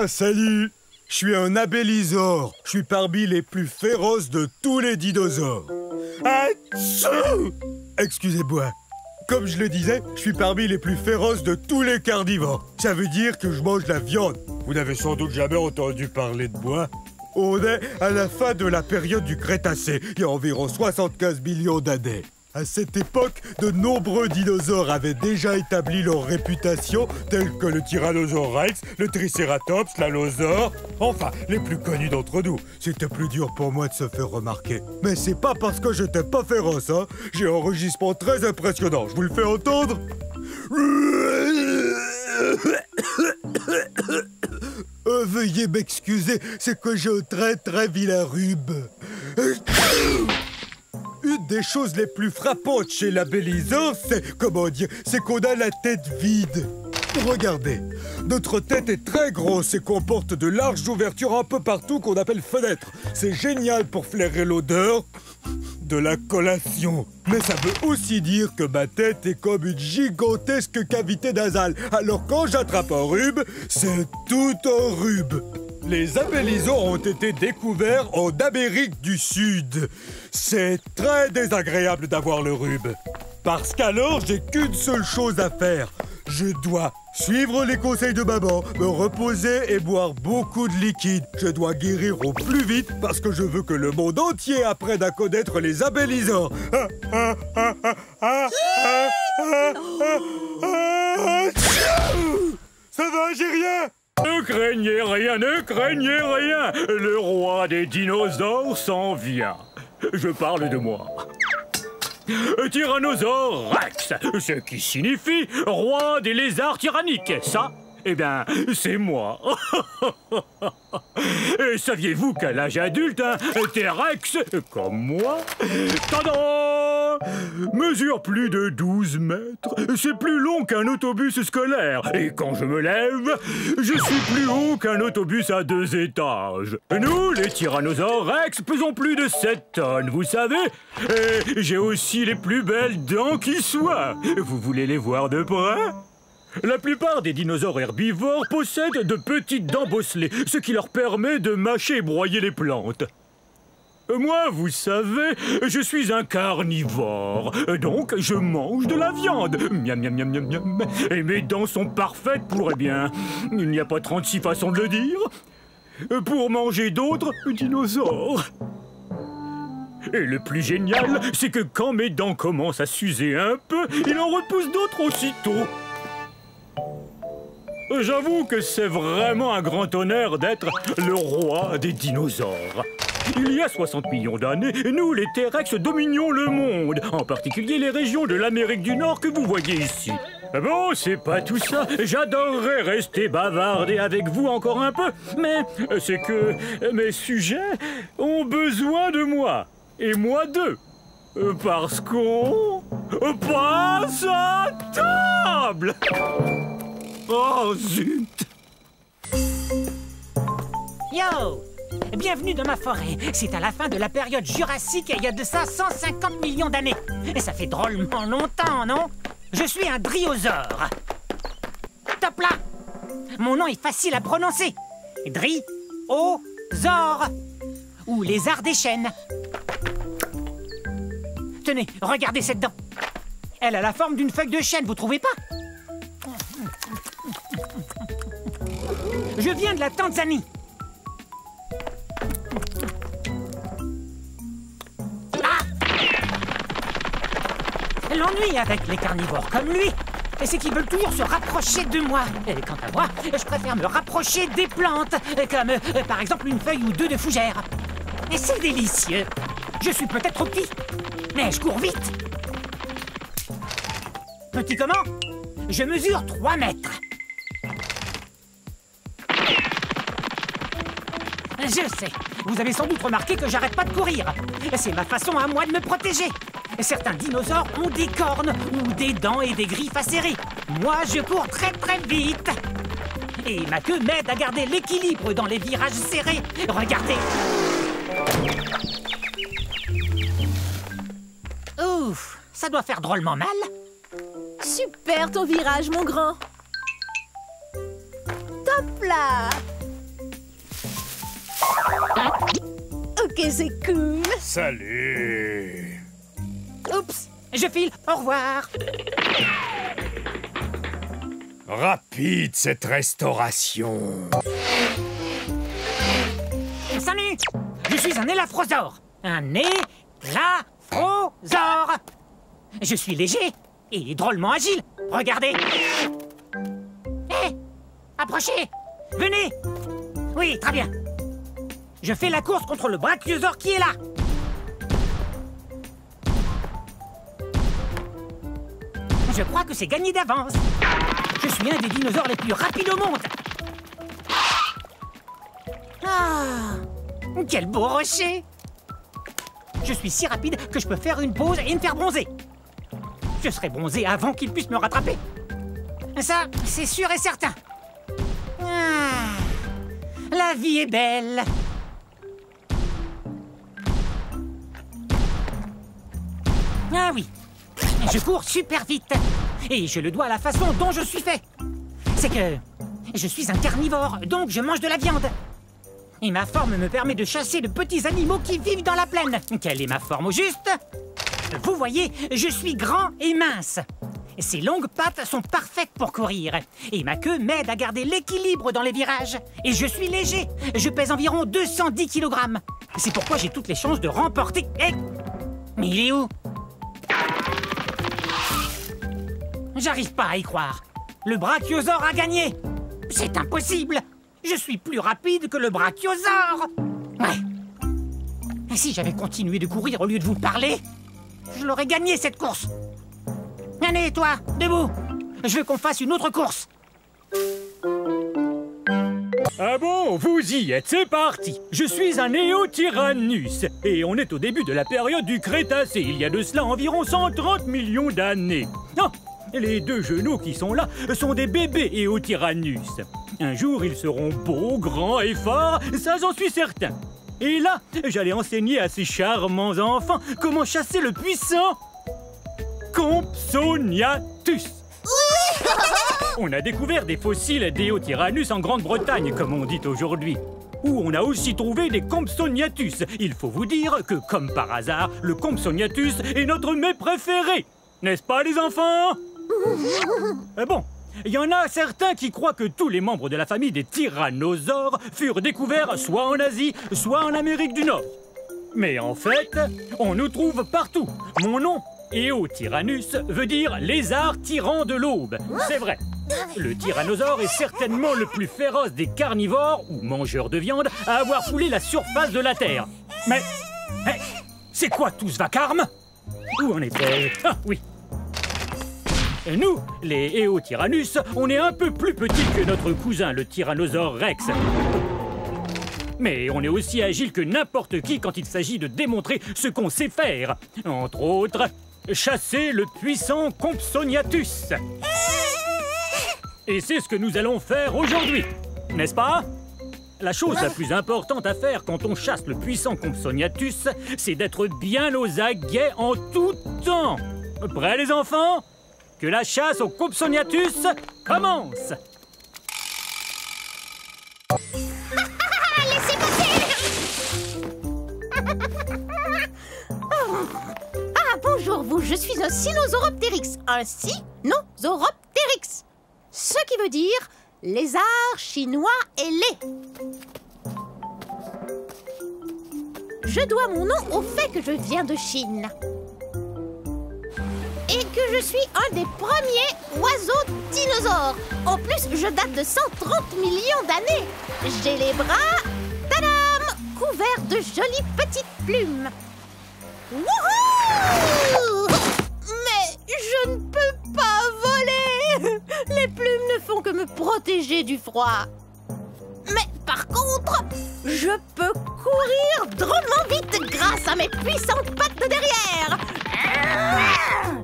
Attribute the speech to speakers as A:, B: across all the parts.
A: Salut! Je suis un abélisore. Je suis parmi les plus féroces de tous les dinosaures. Atchou! Excusez-moi. Comme je le disais, je suis parmi les plus féroces de tous les carnivores. Ça veut dire que je mange la viande. Vous n'avez sans doute jamais entendu parler de moi. On est à la fin de la période du Crétacé, il y a environ 75 millions d'années. À cette époque, de nombreux dinosaures avaient déjà établi leur réputation, tels que le Tyrannosaure Rex, le Triceratops, l'Allosaure, enfin, les plus connus d'entre nous. C'était plus dur pour moi de se faire remarquer. Mais c'est pas parce que j'étais pas féroce, hein. J'ai un rugissement très impressionnant, je vous le fais entendre. Veuillez m'excuser, c'est que j'ai un très vilain rhume. Une des choses les plus frappantes chez l'abélisore, c'est qu'on a la tête vide. Regardez, notre tête est très grosse et comporte de larges ouvertures un peu partout qu'on appelle fenêtres. C'est génial pour flairer l'odeur de la collation. Mais ça veut aussi dire que ma tête est comme une gigantesque cavité nasale. Alors quand j'attrape un rhume, c'est tout un rhume. Les abélisores ont été découverts en Amérique du Sud. C'est très désagréable d'avoir le rhume. Parce qu'alors, j'ai qu'une seule chose à faire. Je dois suivre les conseils de maman, me reposer et boire beaucoup de liquide. Je dois guérir au plus vite parce que je veux que le monde entier apprenne à connaître les abélisores. Ça va, j'ai rien!
B: Ne craignez rien, ne craignez rien. Le roi des dinosaures s'en vient. Je parle de moi. Tyrannosaure Rex, ce qui signifie roi des lézards tyranniques. Ça, eh bien, c'est moi. Et saviez-vous qu'à l'âge adulte, un T-Rex, comme moi, tadam, mesure plus de 12 mètres. C'est plus long qu'un autobus scolaire. Et quand je me lève, je suis plus haut qu'un autobus à 2 étages. Nous, les Tyrannosaures Rex, pesons plus de 7 tonnes, vous savez. Et j'ai aussi les plus belles dents qui soient. Vous voulez les voir de près ? La plupart des dinosaures herbivores possèdent de petites dents bosselées, ce qui leur permet de mâcher et broyer les plantes. Moi, vous savez, je suis un carnivore, donc je mange de la viande. Miam, miam, miam, miam, miam. Et mes dents sont parfaites pour, eh bien, il n'y a pas 36 façons de le dire, pour manger d'autres dinosaures. Et le plus génial, c'est que quand mes dents commencent à s'user un peu, il en repousse d'autres aussitôt. J'avoue que c'est vraiment un grand honneur d'être le roi des dinosaures. Il y a 60 millions d'années, nous, les T-Rex, dominions le monde, en particulier les régions de l'Amérique du Nord que vous voyez ici. Bon, c'est pas tout ça. J'adorerais rester bavarder avec vous encore un peu, mais c'est que mes sujets ont besoin de moi, et moi d'eux. Parce qu'on passe à table. Oh, zut!
C: Yo! Bienvenue dans ma forêt. C'est à la fin de la période jurassique et il y a de ça 150 millions d'années. Et ça fait drôlement longtemps, non? Je suis un driosaure. Top là! Mon nom est facile à prononcer. Dri-o-zore. Ou lézard des chênes. Tenez, regardez cette dent. Elle a la forme d'une feuille de chêne, vous trouvez pas? Je viens de la Tanzanie. Ah! L'ennui avec les carnivores comme lui, c'est qu'ils veulent toujours se rapprocher de moi. Et quant à moi, je préfère me rapprocher des plantes, comme par exemple une feuille ou deux de fougère. Et c'est délicieux. Je suis peut-être petit, mais je cours vite. Petit comment? Je mesure 3 mètres. Je sais, vous avez sans doute remarqué que j'arrête pas de courir. C'est ma façon à moi de me protéger. Certains dinosaures ont des cornes ou des dents et des griffes acérées. Moi, je cours très vite. Et ma queue m'aide à garder l'équilibre dans les virages serrés. Regardez. Ouf, ça doit faire drôlement mal.
D: Super ton virage, mon grand. Top là! Ok, c'est cool.
A: Salut.
C: Oups, je file, au revoir.
A: Rapide, cette restauration.
C: Salut, je suis un élafrosaure. Un élafrosaure. Je suis léger et drôlement agile. Regardez. Hé, approchez. Venez. Oui, très bien. Je fais la course contre le brachiosaure qui est là. Je crois que c'est gagné d'avance. Je suis un des dinosaures les plus rapides au monde. Ah, quel beau rocher. Je suis si rapide que je peux faire une pause et me faire bronzer. Je serai bronzé avant qu'il puisse me rattraper. Ça, c'est sûr et certain. Ah, la vie est belle. Ah oui, je cours super vite. Et je le dois à la façon dont je suis fait. C'est que je suis un carnivore, donc je mange de la viande. Et ma forme me permet de chasser de petits animaux qui vivent dans la plaine. Quelle est ma forme au juste? Vous voyez, je suis grand et mince. Ces longues pattes sont parfaites pour courir. Et ma queue m'aide à garder l'équilibre dans les virages. Et je suis léger. Je pèse environ 210 kg. C'est pourquoi j'ai toutes les chances de remporter... Eh, mais il est où? J'arrive pas à y croire. Le brachiosaure a gagné. C'est impossible. Je suis plus rapide que le brachiosaure. Ouais. Et si j'avais continué de courir au lieu de vous parler, je l'aurais gagné cette course. Allez, toi, debout. Je veux qu'on fasse une autre course.
B: Ah bon, vous y êtes, c'est parti. Je suis un Néotyrannus et on est au début de la période du Crétacé, il y a de cela environ 130 millions d'années. Ah, les deux genoux qui sont là sont des bébés Néotyrannus. Un jour, ils seront beaux, grands et forts, ça j'en suis certain. Et là, j'allais enseigner à ces charmants enfants comment chasser le puissant Compsognathus. On a découvert des fossiles d'Éotyrannus en Grande-Bretagne, comme on dit aujourd'hui, où on a aussi trouvé des Compsognathus. Il faut vous dire que, comme par hasard, le Compsognathus est notre mets préféré. N'est-ce pas, les enfants? Bon, il y en a certains qui croient que tous les membres de la famille des tyrannosaures furent découverts soit en Asie, soit en Amérique du Nord. Mais en fait, on nous trouve partout. Mon nom, Éotyrannus, veut dire lézard tyran de l'aube. C'est vrai. Le tyrannosaure est certainement le plus féroce des carnivores, ou mangeurs de viande, à avoir foulé la surface de la Terre. Mais, c'est quoi tout ce vacarme? Où en était-je? Ah, oui. Nous, les Éotyrannus, on est un peu plus petits que notre cousin, le tyrannosaure Rex. Mais on est aussi agile que n'importe qui quand il s'agit de démontrer ce qu'on sait faire. Entre autres, chasser le puissant Compsognathus. Et c'est ce que nous allons faire aujourd'hui, n'est-ce pas? La chose la plus importante à faire quand on chasse le puissant Compsognathus, c'est d'être bien aux aguets en tout temps. Prêts les enfants? Que la chasse au Compsognathus commence!
D: Laissez-moi faire. Ah, bonjour vous, je suis un Sinosauropteryx. Un Sinosauropteryx. Ce qui veut dire lézard chinois ailé. Je dois mon nom au fait que je viens de Chine. Et que je suis un des premiers oiseaux dinosaures. En plus, je date de 130 millions d'années. J'ai les bras, tadam, couverts de jolies petites plumes. Wouhou! Mais je ne peux pas voler. Les plumes ne font que me protéger du froid. Mais par contre, je peux courir drôlement vite grâce à mes puissantes pattes de derrière.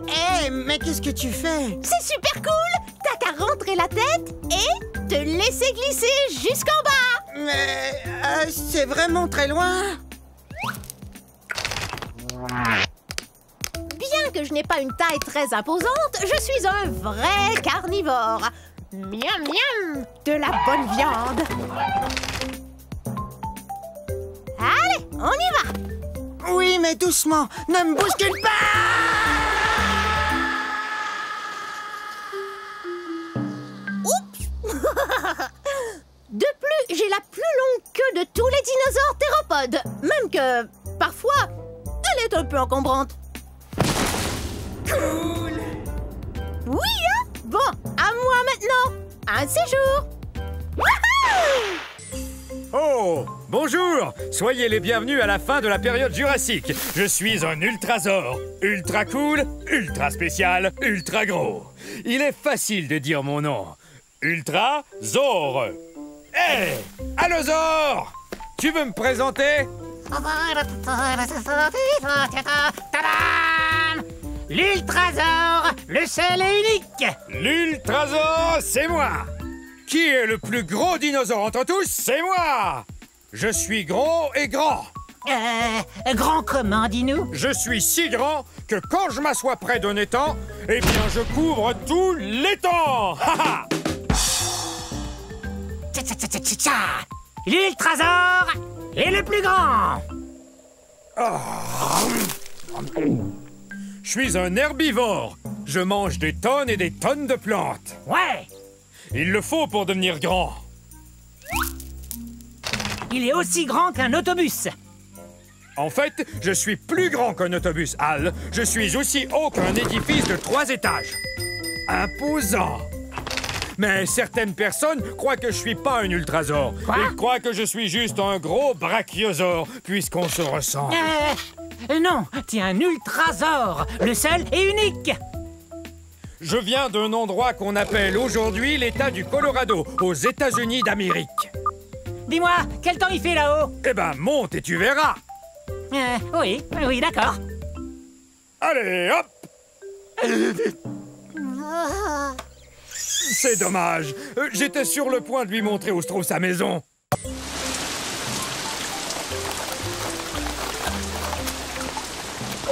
E: Hé, mais qu'est-ce que tu fais?
D: C'est super cool! T'as qu'à rentrer la tête et te laisser glisser jusqu'en bas!
E: Mais c'est vraiment très loin.
D: Bien que je n'ai pas une taille très imposante, je suis un vrai carnivore. Miam miam! De la bonne viande! On y va.
E: Oui, mais doucement. Ne me bouscule pas!
D: Oups. De plus, j'ai la plus longue queue de tous les dinosaures théropodes. Même que, parfois, elle est un peu encombrante.
E: Cool!
D: Oui, hein? Bon, à moi maintenant. Un séjour. Wouhou!
B: Oh, bonjour! Soyez les bienvenus à la fin de la période jurassique. Je suis un ultrasaure. Ultra cool, ultra spécial, ultra gros. Il est facile de dire mon nom. Ultrasaure. Hé! Allosaure! Tu veux me présenter?
C: Tadam! L'Ultrasaure, le seul et unique.
B: L'ultrasaure, c'est moi! Qui est le plus gros dinosaure entre tous? C'est moi! Je suis gros et grand.
C: Grand comment, dis-nous?
B: Je suis si grand que quand je m'assois près d'un étang, eh bien je couvre tout l'étang! Ha ha!
C: Tcha-tcha-tcha-tcha-tcha. L'Ultrasaure est le plus grand.
B: Je suis un herbivore. Je mange des tonnes et des tonnes de plantes.
C: Ouais,
B: Il le faut pour devenir grand.
C: il est aussi grand qu'un autobus.
B: En fait, je suis plus grand qu'un autobus, Al. Je suis aussi haut qu'un édifice de 3 étages. Imposant. Mais certaines personnes croient que je suis pas un ultrasaure.
C: Quoi?
B: Ils croient que je suis juste un gros brachiosaure, puisqu'on se ressemble.
C: Non, t'es un Ultrasaure, le seul et unique.
B: Je viens d'un endroit qu'on appelle aujourd'hui l'État du Colorado, aux États-Unis d'Amérique.
C: Dis-moi, quel temps il fait là-haut?
B: Eh ben, monte et tu verras.
C: Oui, d'accord.
B: Allez, hop! C'est dommage. J'étais sur le point de lui montrer où se trouve sa maison.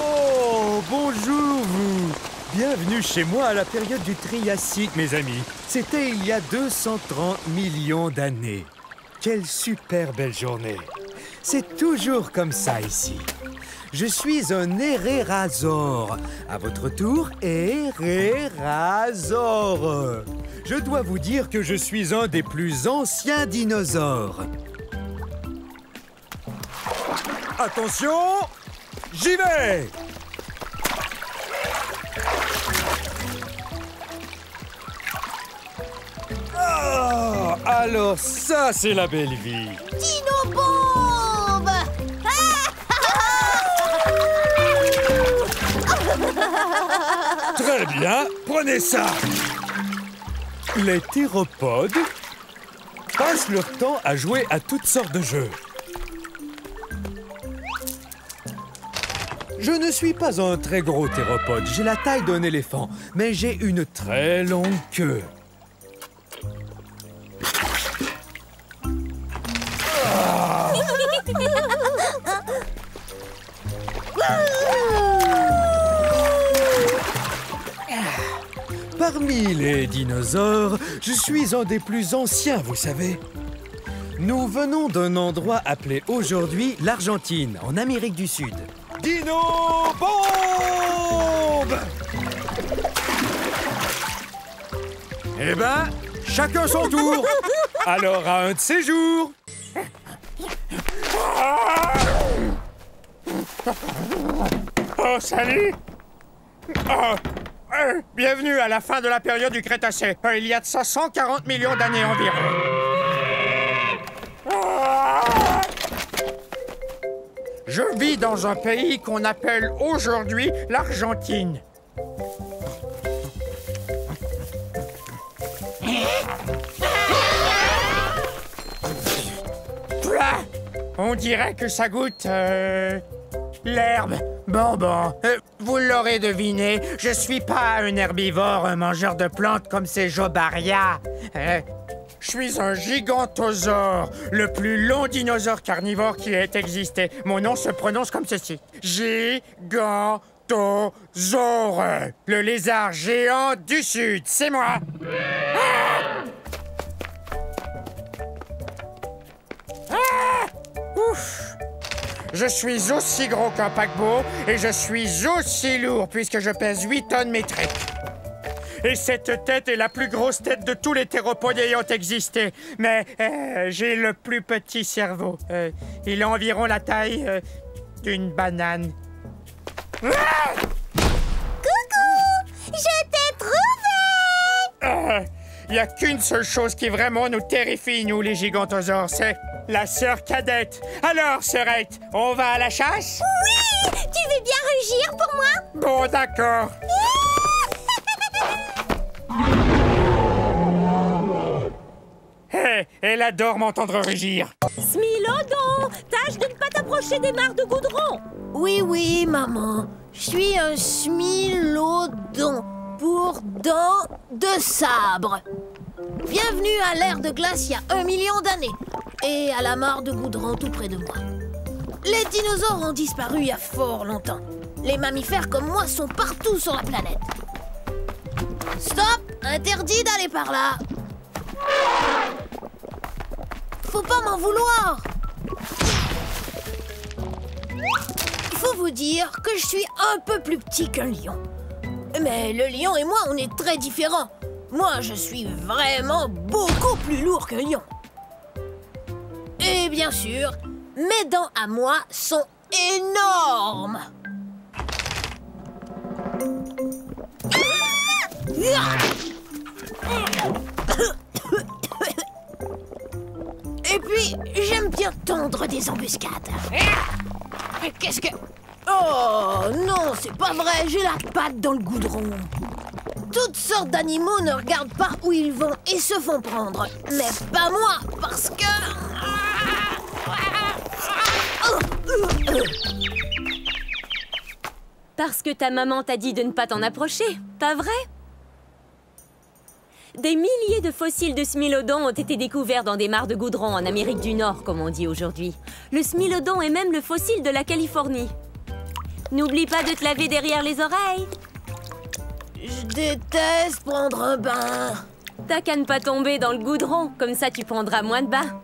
B: Oh, bonjour vous. Bienvenue chez moi à la période du Triassique, mes amis. C'était il y a 230 millions d'années. Quelle super belle journée. C'est toujours comme ça ici. Je suis un hérérasaure. À votre tour, hérérasaure. Je dois vous dire que je suis un des plus anciens dinosaures. Attention, j'y vais! Oh, alors ça, c'est la belle vie.
D: Dino-bombe!
B: Très bien, prenez ça. Les théropodes passent leur temps à jouer à toutes sortes de jeux. Je ne suis pas un très gros théropode, j'ai la taille d'un éléphant, mais j'ai une très longue queue. Parmi les dinosaures, je suis un des plus anciens, vous savez. Nous venons d'un endroit appelé aujourd'hui l'Argentine, en Amérique du Sud. Dino-bombe! Eh ben, chacun son tour. Alors, à un de ces jours. Oh, salut! Bienvenue à la fin de la période du Crétacé. Il y a de ça 140 millions d'années environ. Je vis dans un pays qu'on appelle aujourd'hui l'Argentine. On dirait que ça goûte... l'herbe. Bon, vous l'aurez deviné, je suis pas un herbivore, un mangeur de plantes comme ces Jobaria. Je suis un gigantosaure, le plus long dinosaure carnivore qui ait existé. Mon nom se prononce comme ceci. Gigantosaure, le lézard géant du Sud, c'est moi. Ouf.
E: Je suis aussi gros qu'un paquebot et je suis aussi lourd puisque je pèse 8 tonnes métriques. Et cette tête est la plus grosse tête de tous les théropodes ayant existé. Mais j'ai le plus petit cerveau. Il a environ la taille d'une banane. Ah!
D: Coucou! Je t'ai trouvé!
E: Il n'y a qu'une seule chose qui vraiment nous terrifie, nous, les gigantosaures, c'est la sœur cadette. Alors, sœurette, on va à la chasse?
D: Oui! Tu veux bien rugir pour moi?
E: Bon, d'accord. Hé, elle adore m'entendre rugir.
D: Smilodon, tâche de ne pas t'approcher des mares de goudron. Oui, oui, maman. Je suis un Smilodon pour dents de sabre. Bienvenue à l'ère de glace il y a 1 million d'années. Et à la mare de goudron tout près de moi. Les dinosaures ont disparu il y a fort longtemps. Les mammifères comme moi sont partout sur la planète. Stop! Interdit d'aller par là. Faut pas m'en vouloir. Il faut vous dire que je suis un peu plus petit qu'un lion. Mais le lion et moi, on est très différents. Moi, je suis vraiment beaucoup plus lourd qu'un lion. Et bien sûr, mes dents à moi sont énormes. Et puis, j'aime bien tendre des embuscades. Mais qu'est-ce que... Oh non, c'est pas vrai, j'ai la patte dans le goudron. Toutes sortes d'animaux ne regardent pas où ils vont et se font prendre. Mais pas moi, parce que...
F: Parce que ta maman t'a dit de ne pas t'en approcher, pas vrai? Des milliers de fossiles de smilodons ont été découverts dans des mares de goudron en Amérique du Nord, comme on dit aujourd'hui. Le smilodon est même le fossile de la Californie. N'oublie pas de te laver derrière les oreilles.
D: Je déteste prendre un bain.
F: T'as qu'à ne pas tomber dans le goudron, comme ça tu prendras moins de bains.